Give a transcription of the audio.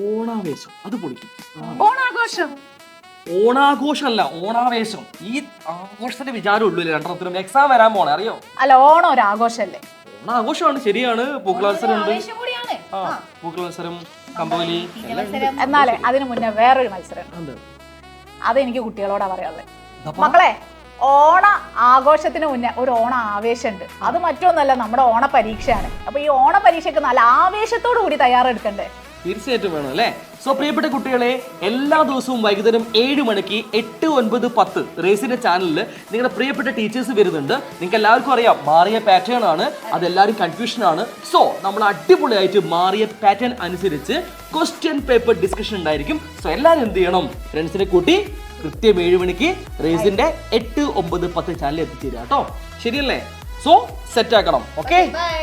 ഓണാവേശം അത് പൊളിക്കും. ഓണാഘോഷം. ഓണാഘോഷമല്ല, ഓണാവേശം. ഈ ആഘോഷത്തിന്റെ വിചാരം ഉള്ളൂ രണ്ടെണ്ണത്തിനും. എക്സാം വരാൻ പോണേ, അറിയോ? അല്ല, ഓണം ഒരു ആഘോഷല്ലേ? ഓണാഘോഷമാണ്, ശരിയാണ്. പൂക്കളമത്സരം ഉണ്ട്. ആവേശം കൂടിയാണ്. പൂക്കളമത്സരം, കമ്പവലി. എന്നാലേ അതിനു മുന്നേ വേറൊരു മത്സരം. അതെനിക്ക് കുട്ടികളോടാ പറയാനുള്ളത്. മക്കളെ, ഓണ ആഘോഷത്തിന് മുന്നേ ഒരു ഓണ ആവേശമുണ്ട്. അത് മറ്റൊന്നല്ല, നമ്മുടെ ഓണ പരീക്ഷയാണ്. അപ്പൊ ഈ ഓണ പരീക്ഷയ്ക്ക് നല്ല ആവേശത്തോടു കൂടി തയ്യാറെടുക്കണ്ടേ? തീർച്ചയായിട്ടും വേണം അല്ലേ? സോ പ്രിയപ്പെട്ട കുട്ടികളെ, എല്ലാ ദിവസവും വൈകുന്നേരം 7 മണിക്ക് 8, 9, 10 റേസിന്റെ ചാനലിൽ നിങ്ങളുടെ പ്രിയപ്പെട്ട ടീച്ചേഴ്സ് വരുന്നുണ്ട്. നിങ്ങൾക്ക് എല്ലാവർക്കും അറിയാം, മാറിയ പാറ്റേൺ ആണ്, അതെല്ലാവരും കൺഫ്യൂഷൻ ആണ്. സോ നമ്മൾ അടിപൊളിയായിട്ട് മാറിയ പാറ്റേൺ അനുസരിച്ച് ക്വസ്റ്റ്യൻ പേപ്പർ ഡിസ്കഷൻ ഉണ്ടായിരിക്കും. സോ എല്ലാവരും എന്ത് ചെയ്യണം? ഫ്രണ്ട്സിനെ കൂട്ടി കൃത്യം 7 മണിക്ക് റേസിന്റെ 8, 9, 10 ചാനലിൽ എത്തിച്ചേരാ കേട്ടോ. ശരിയല്ലേ? സോ സെറ്റ് ആക്കണം. ഓക്കെ. ബൈ.